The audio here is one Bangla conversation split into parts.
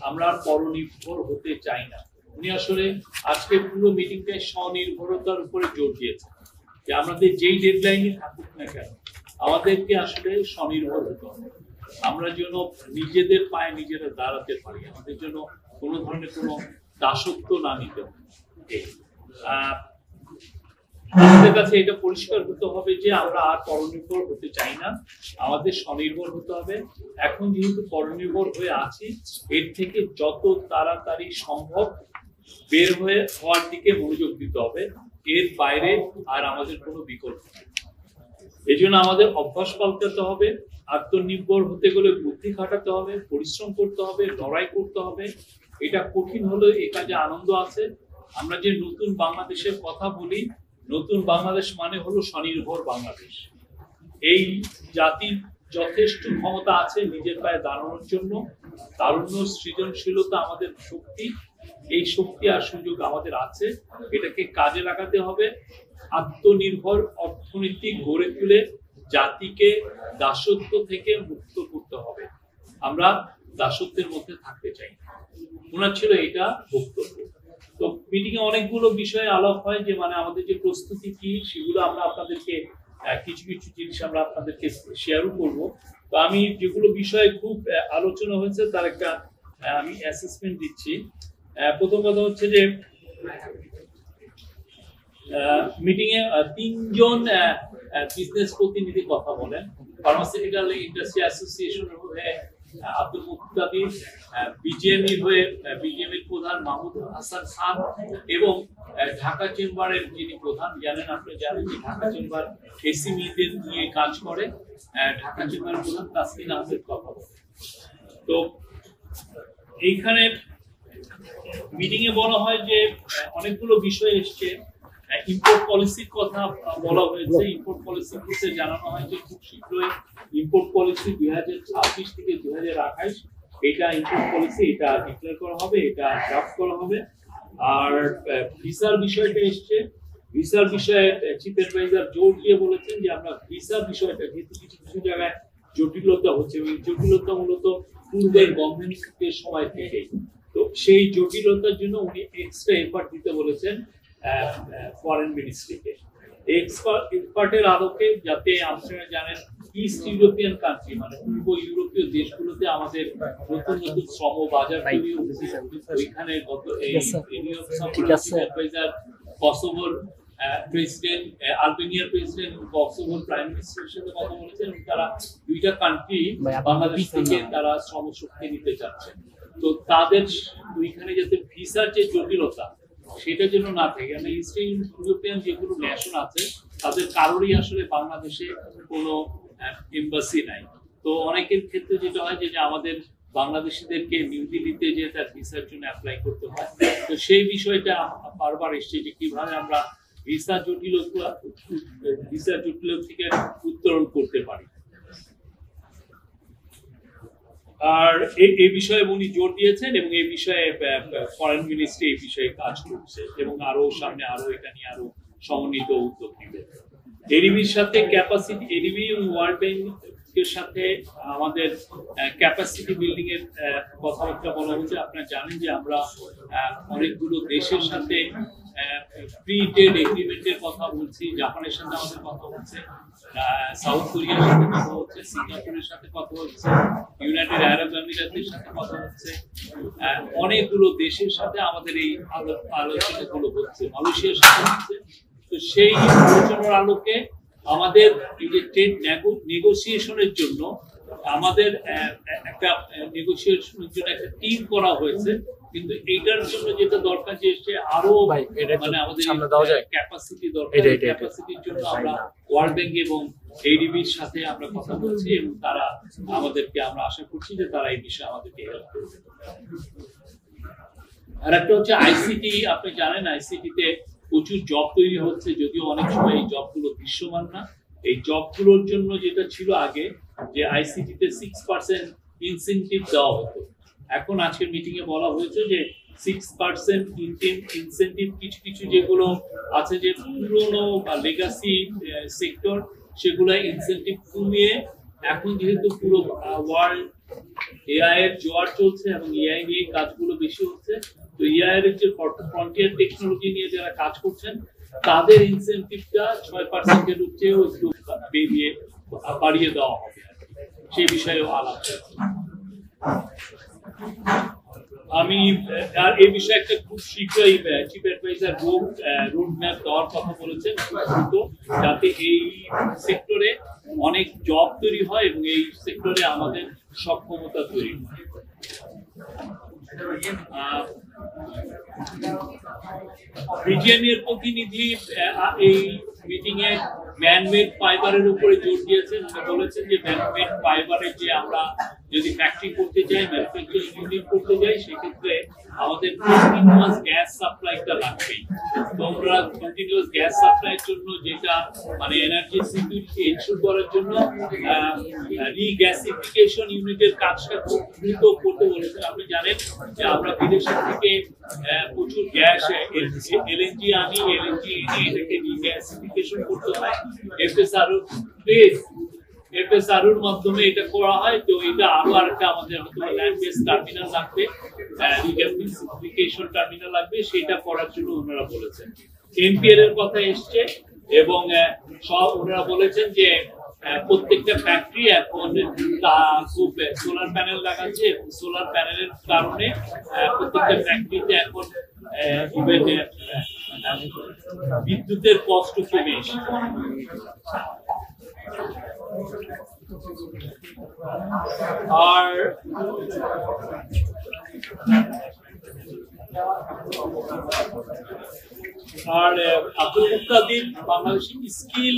আমরা পরনির্ভর হতে চাই না। উনি আসলে আজকে পুরো মিটিংটাই স্বনির্ভরতার উপরে জোর দিয়েছেন যে আমাদের যেই ডেডলাইনে থাকুক না কেন আমাদেরকে আসলে স্বনির্ভর হতে হবে। আমরা যেন নিজেদের পায়ে নিজেরা দাঁড়াতে পারি, আমাদের জন্য কোনো ধরনের কোনো দাসত্ব না নিতে হবে। আমাদের কাছে এটা পরিষ্কার হতে হবে যে আমরা আর পরনির্ভর হতে চাই না, আমাদের স্বনির্ভর হতে হবে। এখন যেহেতু পরনির্ভর হয়ে আছি, এর থেকে যত তাড়াতাড়ি সম্ভব বের হওয়ার দিকে মনোযোগ দিতে হবে। এর বাইরে আর আমাদের কোনো বিকল্প নেই। এই জন্য আমাদের অভ্যাস পাল্টাতে হবে। আত্মনির্ভর হতে গেলে বুদ্ধি খাটাতে হবে, পরিশ্রম করতে হবে, লড়াই করতে হবে। এটা কঠিন হলেও এই কাজে আনন্দ আছে। আমরা যে নতুন বাংলাদেশের কথা বলি, নতুন বাংলাদেশ মানে হলো স্বনির্ভর বাংলাদেশ। এই জাতির যথেষ্ট ক্ষমতা আছে নিজের পায়ে দাঁড়ানোর জন্য। তারুণ্য, সৃজনশীলতা আমাদের শক্তি। এই শক্তি আর সুযোগ আমাদের আছে, এটাকে কাজে লাগাতে হবে। আত্মনির্ভর অর্থনীতি গড়ে তুলে জাতিকে দাসত্ব থেকে মুক্ত করতে হবে। আমরা দাসত্বের মধ্যে থাকতে চাই না। ওনার ছিল এটা বক্তব্য। তো মিটিং এ অনেকগুলো বিষয়ে আলাপ হয় যে মানে আমাদের যে প্রস্তুতি কি সেগুলো আমরা আপনাদেরকে কিছু কিছু জিনিস আমরা আপনাদেরকে শেয়ারও করব। তো আমি যেগুলো বিষয়ে খুব আলোচনা হয়েছে তার একটা আমি অ্যাসেসমেন্ট দিচ্ছি। প্রথম কথা হচ্ছে যে মিটিং এ তিনজন বিজনেস প্রতিনিধি কথা বলেন। ফার্মাসিউটিক্যাল ইন্ডাস্ট্রি অ্যাসোসিয়েশনের হয়ে আব্দুল মুক্তাদির, বিজিএমই হয়ে বিজিএমের প্রধান মাহমুদ হাসান খান এবং ঢাকা চেম্বারের যিনি প্রধান, আপনি জানেন যে ঢাকা চেম্বার এসএমইদের নিয়ে কাজ করে, ঢাকা চেম্বারের প্রধান তাসকিন আহমেদ কথা বলেন। তো এইখানে মিটিং এ বলা হয় যে অনেকগুলো বিষয় এসছে। ইম্পোর্ট পলিসির কথা বলা হয়েছে। ইম্পোর্ট পলিসি বলতে জানানো হয় যে খুব শীঘ্রই ইম্পোর্ট পলিসি 2026 থেকে 2028 এটা ইম্পোর্ট পলিসি এটা ডিক্লেয়ার করা হবে, এটা ড্রাফট করা হবে। আর ভিসার বিষয়টা এসছে। ভিসার বিষয়ে চিফ অ্যাডভাইজার জোর দিয়ে বলেছেন যে আমরা ভিসা বিষয়টা যেহেতু কিছু কিছু জায়গায় জটিলতা হচ্ছে, ওই জটিলতা মূলত পূর্বের গভর্নমেন্টের সময় থেকে, তো সেই জটিলতার জন্য উনি এক্সট্রা এফার্ট দিতে বলেছেন ফরেন মিনিস্ট্রিকে। এক্সপার্টের আলোকে যাতে আপনারা জানেন ইস্ট ইউরোপিয়ান কান্ট্রি মানে পূর্ব ইউরোপীয় দেশগুলোতে আমাদের নতুন নতুন শ্রম বাজার তৈরি হচ্ছে। ওইখানে গত এই অ্যাডভাইজার কসোভোর প্রেসিডেন্ট, আলবেনিয়ার প্রেসিডেন্ট, কসোভোর প্রাইম মিনিস্টারের সাথে কথা বলেছেন। তারা দুইটা কান্ট্রি বাংলাদেশ থেকে তারা শ্রমশক্তি নিতে চাচ্ছেন। তো তাদের ওইখানে যাতে ভিসার যে জটিলতা সেটা যেন না থাকে, কারণ ইস্ট ইউরোপিয়ান যেগুলো ন্যাশন আছে তাদের কারোরই আসলে বাংলাদেশে কোনো এমবাসি নাই। তো অনেকের ক্ষেত্রে যেটা হয় যে আমাদের বাংলাদেশিদেরকে নিউ দিল্লিতে যে তার ভিসার জন্য অ্যাপ্লাই করতে হয়। তো সেই বিষয়টা বারবার এসছে যে কিভাবে আমরা ভিসা জটিলতা থেকে উত্তরণ করতে পারি। আর এই বিষয়ে উনি জোর দিয়েছেন এবং এই বিষয়ে ফরেন মিনিস্ট্রি এই বিষয়ে কাজ করছে এবং আরো সামনে আরো এটা নিয়ে আরো সমন্বিত উদ্যোগ নেবে। এডিবির সাথে ক্যাপাসিটি, এডিবি এবং ওয়ার্ল্ড ব্যাংকের সাথে আমাদের ক্যাপাসিটি বিল্ডিং এর কথাবার্তা বলা হচ্ছে। আপনারা জানেন যে আমরা অনেকগুলো দেশের সাথে ফ্রি ট্রেড এগ্রিমেন্টের কথা বলছি, জাপানের সাথে আমাদের কথা হচ্ছে, সাউথ কোরিয়ার সাথে কথা হচ্ছে, সিঙ্গাপুরের সাথে কথা হচ্ছে, ইউনাইটেড আরব আমিরাতের সাথে কথা হচ্ছে। অনেকগুলো দেশের সাথে আমাদের এই আলোচনাগুলো হচ্ছে, মালয়েশিয়ার সাথে হচ্ছে। তো সেই আলোচনার আলোকে আমাদের এই যে ট্রেড নেগোসিয়েশনের জন্য আমাদের একটা নেগোসিয়েশনের জন্য একটা টিম করা হয়েছে। কিন্তু এইটার জন্য যেটা দরকার যে আরো মানে আমাদের ক্যাপাসিটি দরকার। ক্যাপাসিটির জন্য আমরা ওয়ার্ল্ড ব্যাংক এবং এডিবির সাথে আমরা কথা বলছি এবং তারা আমাদেরকে, আমরা আশা করছি যে তারা এই বিষয়ে আমাদেরকে হেল্প করবে। আর একটা হচ্ছে আইসিটি। আপনি জানেন আইসিটিতে প্রচুর জব তৈরি হচ্ছে, যদিও অনেক সময় এই জবগুলো দৃশ্যমান না। এই জবগুলোর জন্য যেটা ছিল আগে যে আইসিটিতে 6% ইনসেনটিভ দেওয়া হতো, এখন আজকের মিটিং এ বলা হয়েছে যে 6% ইনসেনটিভ কিছু কিছু যেগুলো আছে যে পুরনো বা লেগাসি সেক্টর সেগুলো ইনসেনটিভ কমিয়ে এখন যেহেতু পুরো ওয়ার্ল্ড এআই এর জোয়ার চলছে এবং এআই নিয়ে কাজগুলো বেশি হচ্ছে। তো এআই এর যে ফ্রন্টিয়ার টেকনোলজি নিয়ে যারা কাজ করছেন তাদের ইনসেনটিভটা 6% এর চেয়েও একটু বাড়িয়ে দেওয়া হবে, সেই বিষয়েও আলাপ হয়েছে। আমি আর এই বিষয়ে একটা খুব শীঘ্রই চিফ অ্যাডভাইজার রোড ম্যাপ দেওয়ার কথা বলেছেন, যাতে এই সেক্টরে অনেক জব তৈরি হয় এবং এই সেক্টরে আমাদের সক্ষমতা তৈরি হয়। বিজিএমই এর প্রতিনিধি এই মিটিং এ ম্যানমেড ফাইবারের উপরে জোর দিয়েছেন। বলেছেন যে ম্যানমেড ফাইবারের যে আমরা যদি ফ্যাক্টরি করতে চাই, ম্যানুফ্যাকচারিং ইউনিট করতে যাই, সেক্ষেত্রে আমাদের কন্টিনিউয়াস গ্যাস সাপ্লাইটা লাগবে। তোমরা কন্টিনিউয়াস গ্যাস সাপ্লাইয়ের জন্য যেটা মানে এনার্জি সিকিউরিটি এনশিওর করার জন্য রিগ্যাসিফিকেশন ইউনিটের কাজটা খুব দ্রুত করতে বলেছেন। আপনি জানেন যে আমরা বিদেশ থেকে প্রচুর গ্যাস এলএনজি আনি, এলএনজি এনে এটাকে রিগ্যাসিফিকেশন করতে হয় এফএসআরওর মাধ্যমে এটা করা হয়। তো এটা আরো আরেকটা আমাদের হয়তো ল্যান্ড বেস টার্মিনাল লাগবে, রিগ্যাসিফিকেশন টার্মিনাল লাগবে, সেটা করার জন্য ওনারা বলেছেন। এনপিএল এর কথা এসছে এবং সব ওনারা বলেছেন যে প্রত্যেকটা ফ্যাক্টরি এখন খুব সোলার প্যানেল লাগাচ্ছে এবং সোলার প্যানেলের কারণে প্রত্যেকটা ফ্যাক্টরিতে এখন বিদ্যুতের কষ্ট কমে এসেছে। আর আব্দুল মুক্তাদির বাংলাদেশি স্কিল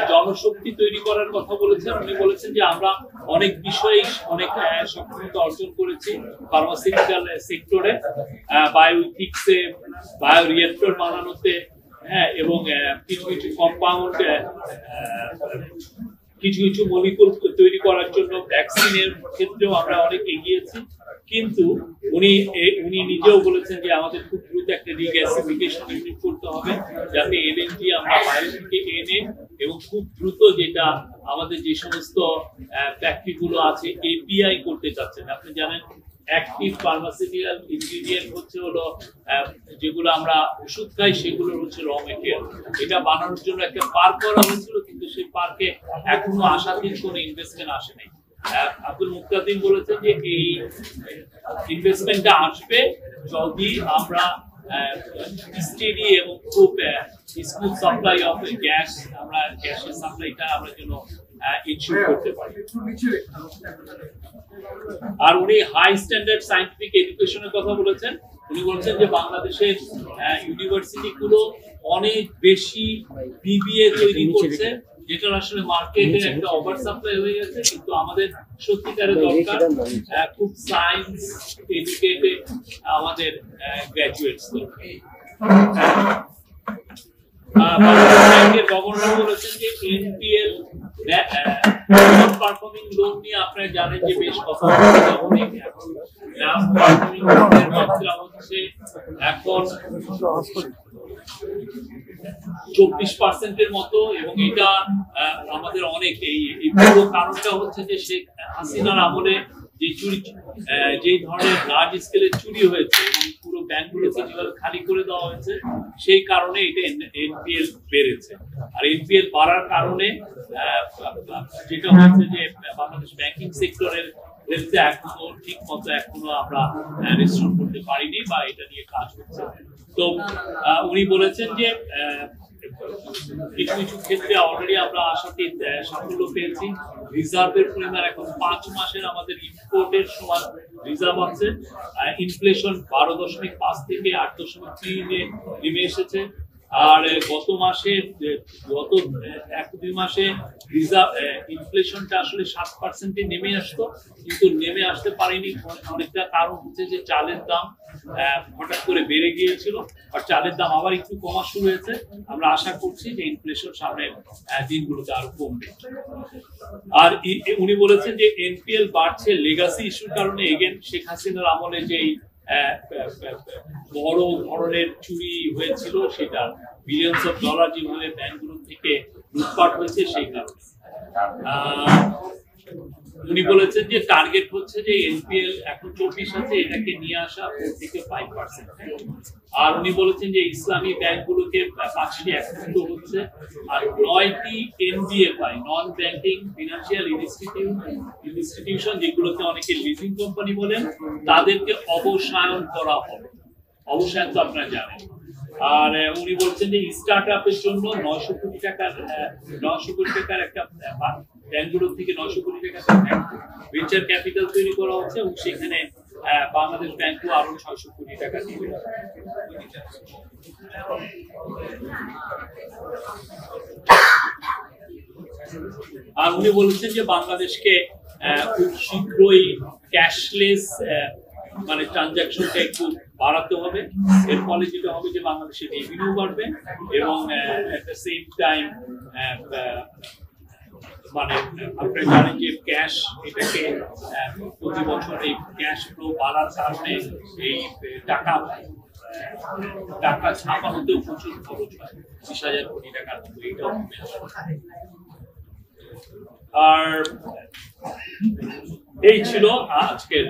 জনশক্তি তৈরি করার কথা বলেছেন। উনি বলেছেন যে আমরা অনেক বিষয়ে অনেক সক্ষমতা অর্জন করেছি ফার্মাসিউটিক্যাল সেক্টরে, বায়োইথিক্সে, বায়োরিয়েক্টর বানানোতে, হ্যাঁ, এবং কিছু কিছু কম্পাউন্ড কিছু কিছু মলিকুল তৈরি করার জন্য ভ্যাকসিনের ক্ষেত্রেও আমরা অনেক এগিয়েছি। কিন্তু উনি নিজেও বলেছেন যে আমাদের খুব দ্রুত একটা রিগ্যাসিফিকেশন ইউনিট করতে হবে, যাতে এলএনজি আমরা বাইরে থেকে এনে এবং খুব দ্রুত যেটা আমাদের যে সমস্ত ফ্যাক্টরিগুলো আছে এপিআই করতে চাচ্ছেন। আপনি জানেন অ্যাক্টিভ ফার্মাসিউটিক্যাল ইনগ্রেডিয়েন্ট হচ্ছে হলো যেগুলো আমরা ওষুধ খাই, সেগুলো হচ্ছে র মেটেরিয়াল। এটা বানানোর জন্য একটা পার্ক করা হয়েছিল, কিন্তু সেই পার্কে এখনো আশাতীত কোনো ইনভেস্টমেন্ট আসে নাই। আব্দুল মুক্তাদির বলেছেন যে এই ইনভেস্টমেন্টটা আসবে যদি আমরা স্টেডি এবং খুব স্মুথ সাপ্লাই অফ গ্যাস, আমরা গ্যাসের সাপ্লাইটা আমরা যেন ইনশিওর করতে পারি। আর উনি হাই স্ট্যান্ডার্ড সায়েন্টিফিক এডুকেশনের কথা বলেছেন। উনি বলছেন যে বাংলাদেশের ইউনিভার্সিটি গুলো অনেক বেশি বিবিএ তৈরি করছে, যেটা আসলে মার্কেটে একটা ওভার সাপ্লাই হয়ে গেছে, কিন্তু আমাদের সত্যিকারের দরকার খুব সায়েন্স এডুকেটেড আমাদের গ্র্যাজুয়েটস দরকার। ব্যাংকের গভর্নর বলেছেন যে এনপিএল নন পারফর্মিং লোন নিয়ে আপনারা জানেন যে বেশ কথা হচ্ছে, অনেক নন পারফর্মিং লোনের মাত্রা হচ্ছে এখন 24% মতো, এবং এটা আমাদের অনেক এই পুরো কারণটা হচ্ছে যে শেখ হাসিনার আমলে যে চুরি, যে ধরনের লার্জ স্কেলের চুরি হয়েছে এবং পুরো ব্যাংকগুলোকে যেভাবে খালি করে দেওয়া হয়েছে, সেই কারণে এটা এনপিএল বেড়েছে। আর এনপিএল বাড়ার কারণে যেটা হচ্ছে যে বাংলাদেশ ব্যাংকিং সেক্টরের হেলথে এখনো ঠিক মতো এখনো আমরা রেস্টোর করতে পারিনি বা এটা নিয়ে কাজ হচ্ছে। তো উনি বলেছেন যে কিছু কিছু ক্ষেত্রে অলরেডি আমরা আশাতীত সাফল্য পেয়েছি। রিজার্ভের পরিমাণ এখন 5 মাসের আমাদের ইম্পোর্টের সমান রিজার্ভ আছে। ইনফ্লেশন 12.5 থেকে 8.3 নেমে এসেছে। আর গত 1-2 মাসে রিজার্ভ ইনফ্লেশনটা আসলে 7% নেমে আসতো, কিন্তু নেমে আসতে পারেনি। অনেকটা কারণ হচ্ছে যে চালের দাম হঠাৎ করে বেড়ে গিয়েছিল, আর চালের দাম আবার একটু কমা শুরু হয়েছে। আমরা আশা করছি যে ইনফ্লেশন সামনের দিনগুলোতে আরো কমবে। আর উনি বলেছেন যে এনপিএল বাড়ছে লেগাসি ইস্যুর কারণে। এগেন শেখ হাসিনার আমলে যেই বড় ধরনের চুরি হয়েছিল, সেটা বিলিয়নস অফ ডলার যেভাবে ব্যাংকগুলো থেকে লুটপাট হয়েছে, সেই কারণে। উনি বলেছেন যে টার্গেট হচ্ছে যে এনপিএল এখন 24 আছে, এটাকে নিয়ে আসা 4 থেকে 5%। আর উনি বলেছেন যে ইসলামী ব্যাংকগুলোকে 5টি একত্রিত হচ্ছে, আর 9টি NBFI non banking financial institution যেগুলোকে অনেকে লিজিং কোম্পানি বলেন, তাদেরকে অবসায়ন করা হবে। অবসায়ন তো আপনারা জানেন। আর উনি বলছেন যে স্টার্ট আপের জন্য 900 কোটি টাকার একটা ব্যাংকগুলো থেকে 900 কোটি টাকার ভেঞ্চার ক্যাপিটাল তৈরি করা হচ্ছে, এবং সেখানে বাংলাদেশ ব্যাংকও আরো 600 কোটি টাকা দিবে। আর উনি বলেছেন যে বাংলাদেশকে খুব শীঘ্রই ক্যাশলেস মানে ট্রানজাকশনটা একটু বাড়াতে হবে। এর ফলে যেটা হবে যে বাংলাদেশের রেভিনিউ বাড়বে, এবং এট দ্য সেম টাইম মানে আপনারা জানেন যে ক্যাশ, এটাকে প্রতি বছর এই ক্যাশ ফ্লো বাড়ার কারণে এই টাকা ছাপানোতেও প্রচুর খরচ হয়, 20,000 কোটি টাকার মতো এইটাও কমে আসবে। আর এই ছিল আজকের